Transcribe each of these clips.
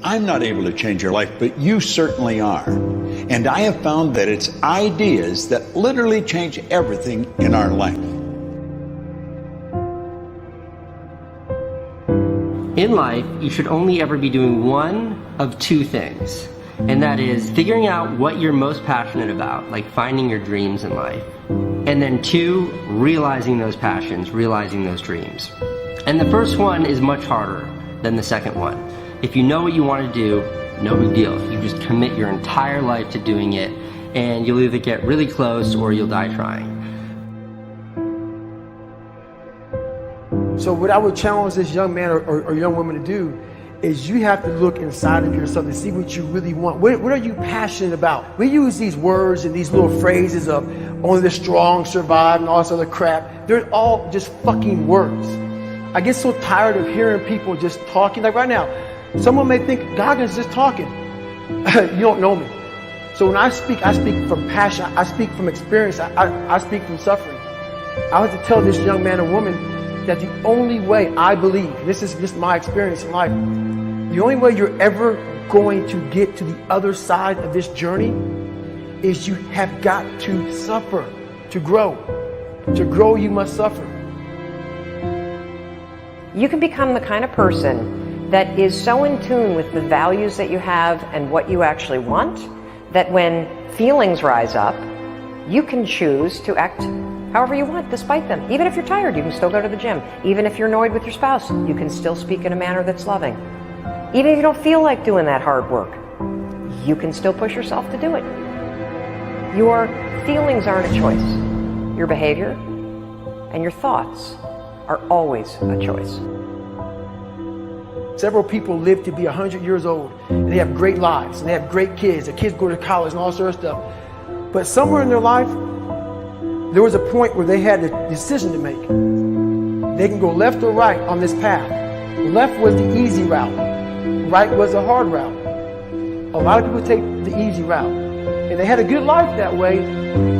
I'm not able to change your life, but you certainly are. And I have found that it's ideas that literally change everything in our life. In life, you should only ever be doing one of two things. And that is figuring out what you're most passionate about, like finding your dreams in life. And then two, realizing those passions, realizing those dreams. And the first one is much harder than the second one. If you know what you want to do, no big deal. You just commit your entire life to doing it, and you'll either get really close or you'll die trying. So what I would challenge this young man or young woman to do is you have to look inside of yourself and see what you really want. What are you passionate about? We use these words and these little phrases of only the strong survive and all this other crap. They're all just fucking words. I get so tired of hearing people just talking. Like right now, someone may think Goggins just talking. You don't know me. So when I speak from passion. I speak from experience. I speak from suffering. I have to tell this young man or woman that the only way I believe, this is just my experience in life, the only way you're ever going to get to the other side of this journey is you have got to suffer to grow. To grow, you must suffer. You can become the kind of person that is so in tune with the values that you have and what you actually want, that when feelings rise up, you can choose to act however you want despite them. Even if you're tired, you can still go to the gym. Even if you're annoyed with your spouse, you can still speak in a manner that's loving. Even if you don't feel like doing that hard work, you can still push yourself to do it. Your feelings aren't a choice. Your behavior and your thoughts are always a choice. Several people live to be 100 years old, and they have great lives, and they have great kids. Their kids go to college and all sorts of stuff. But somewhere in their life, there was a point where they had a decision to make. They can go left or right on this path. Left was the easy route. Right was the hard route. A lot of people take the easy route. And they had a good life that way,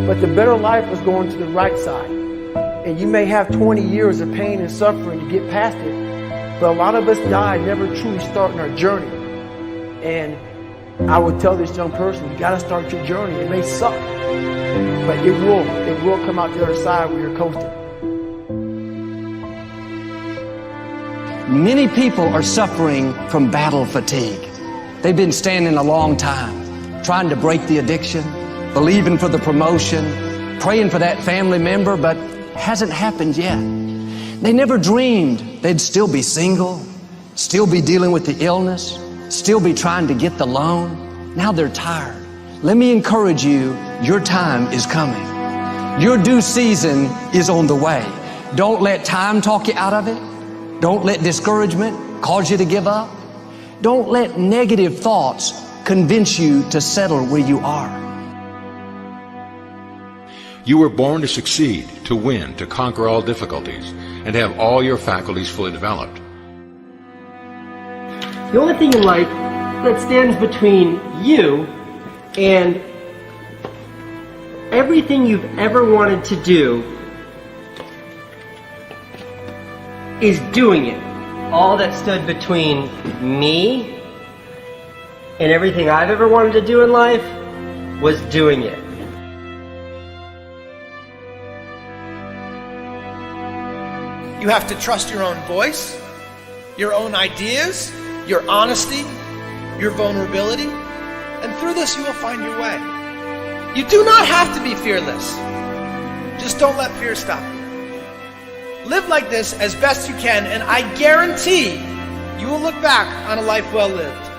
but the better life was going to the right side. And you may have 20 years of pain and suffering to get past it, but a lot of us die never truly starting our journey. And I would tell this young person, you gotta start your journey. It may suck, but it will come out the other side where you're coasting. Many people are suffering from battle fatigue. They've been standing a long time, trying to break the addiction, believing for the promotion, praying for that family member, but hasn't happened yet. They never dreamed they'd still be single, still be dealing with the illness, still be trying to get the loan. Now they're tired. Let me encourage you, your time is coming. Your due season is on the way. Don't let time talk you out of it. Don't let discouragement cause you to give up. Don't let negative thoughts convince you to settle where you are. You were born to succeed, to win, to conquer all difficulties, and to have all your faculties fully developed. The only thing in life that stands between you and everything you've ever wanted to do is doing it. All that stood between me and everything I've ever wanted to do in life was doing it. You have to trust your own voice, your own ideas, your honesty, your vulnerability, and through this you will find your way. You do not have to be fearless. Just don't let fear stop you. Live like this as best you can, and I guarantee you will look back on a life well lived.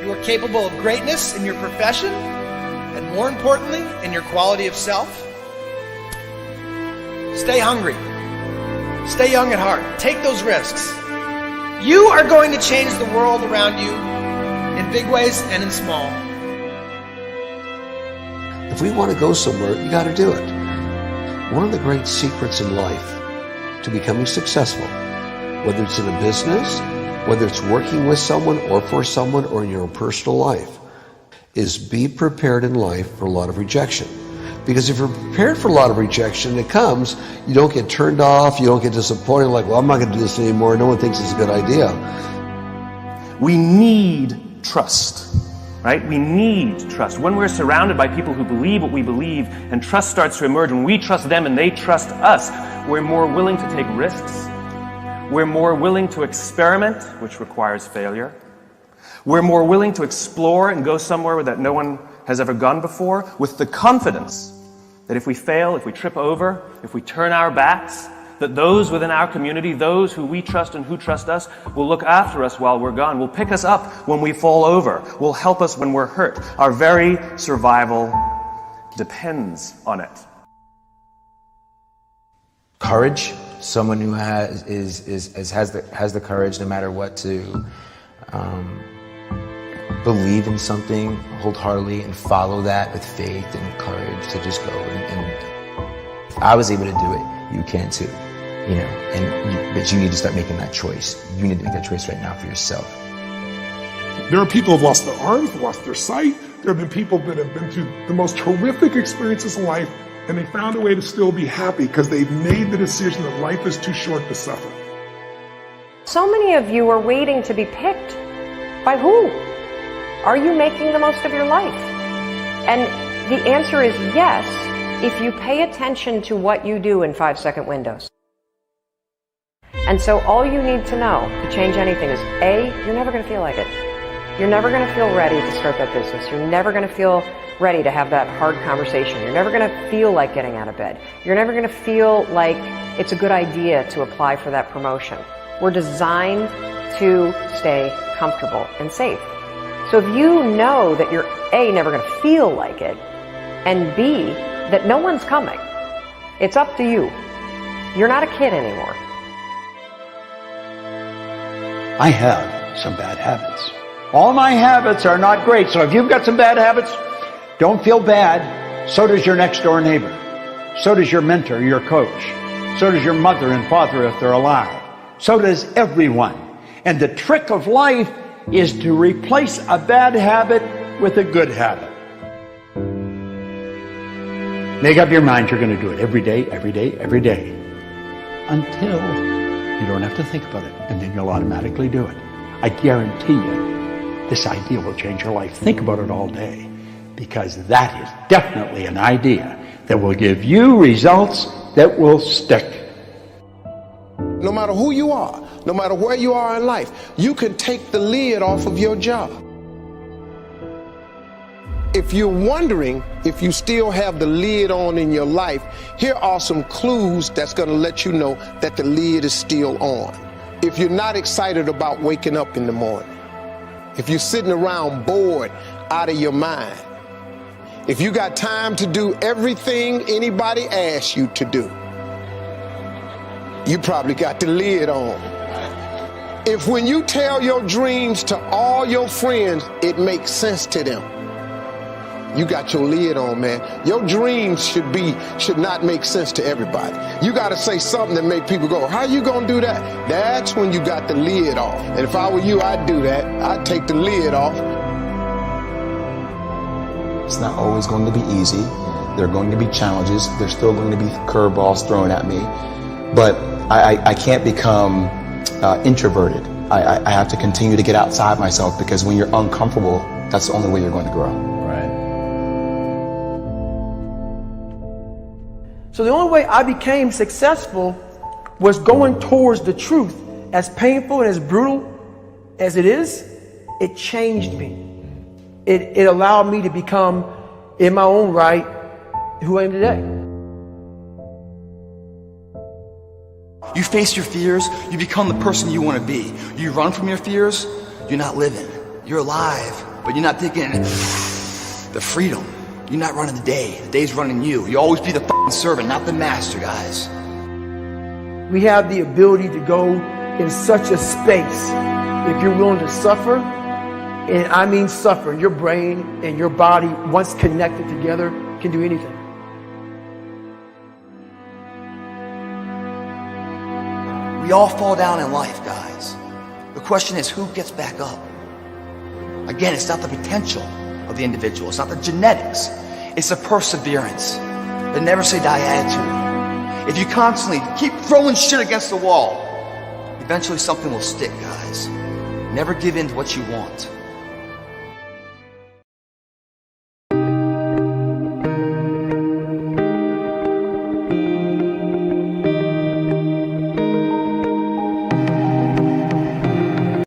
You are capable of greatness in your profession, and more importantly, in your quality of self. Stay hungry. Stay young at heart. Take those risks. You are going to change the world around you in big ways and in small. If we want to go somewhere, you got to do it. One of the great secrets in life to becoming successful, whether it's in a business, whether it's working with someone or for someone or in your own personal life, is be prepared in life for a lot of rejection. Because if you're prepared for a lot of rejection that comes, you don't get turned off, you don't get disappointed, like, well, I'm not going to do this anymore, no one thinks it's a good idea. We need trust, right? We need trust. When we're surrounded by people who believe what we believe and trust starts to emerge, when we trust them and they trust us, we're more willing to take risks. We're more willing to experiment, which requires failure. We're more willing to explore and go somewhere that no one has ever gone before, with the confidence that if we fail, if we trip over, if we turn our backs, that those within our community, those who we trust and who trust us, will look after us while we're gone, will pick us up when we fall over, will help us when we're hurt. Our very survival depends on it. Courage, someone who has the courage no matter what to believe in something wholeheartedly and follow that with faith and courage to just go. And if I was able to do it, you can too. You know, but you need to start making that choice. You need to make that choice right now for yourself. There are people who have lost their arms, lost their sight. There have been people that have been through the most horrific experiences in life, and they found a way to still be happy because they've made the decision that life is too short to suffer. So many of you are waiting to be picked. By who? Are you making the most of your life? And the answer is yes, if you pay attention to what you do in 5-second windows. And so all you need to know to change anything is A, you're never going to feel like it. You're never going to feel ready to start that business. You're never going to feel ready to have that hard conversation. You're never going to feel like getting out of bed. You're never going to feel like it's a good idea to apply for that promotion. We're designed to stay comfortable and safe. So if you know that you're A, never going to feel like it, and B, that no one's coming, it's up to you. You're not a kid anymore. I have some bad habits. All my habits are not great, so if you've got some bad habits, don't feel bad. So does your next door neighbor. So does your mentor, your coach. So does your mother and father if they're alive. So does everyone. And the trick of life is to replace a bad habit with a good habit. Make up your mind you're going to do it every day, every day, every day. Until you don't have to think about it, and then you'll automatically do it. I guarantee you, this idea will change your life. Think about it all day, because that is definitely an idea that will give you results that will stick. No matter who you are, no matter where you are in life, you can take the lid off of your job. If you're wondering if you still have the lid on in your life, here are some clues that's going to let you know that the lid is still on. If you're not excited about waking up in the morning, if you're sitting around bored out of your mind, if you got time to do everything anybody asks you to do, you probably got the lid on. If when you tell your dreams to all your friends, it makes sense to them, you got your lid on, man. Your dreams should not make sense to everybody. You got to say something that make people go, how you gonna do that? That's when you got the lid off. And if I were you, I'd do that. I'd take the lid off. It's not always going to be easy. There are going to be challenges. There's still going to be curveballs thrown at me. But I can't become introverted. I have to continue to get outside myself, because when you're uncomfortable, that's the only way you're going to grow. So the only way I became successful was going towards the truth. As painful and as brutal as it is, it changed me. It allowed me to become, in my own right, who I am today. You face your fears, you become the person you want to be. You run from your fears, you're not living. You're alive, but you're not taking the freedom. You're not running the day. The day's running you. You always be the f***ing servant, not the master, guys. We have the ability to go in such a space if you're willing to suffer, and I mean suffer. Your brain and your body, once connected together, can do anything. We all fall down in life, guys. The question is, who gets back up? Again, it's not the potential of the individual. It's not the genetics. It's the perseverance, the never say die attitude. If you constantly keep throwing shit against the wall, eventually something will stick, guys. Never give in to what you want.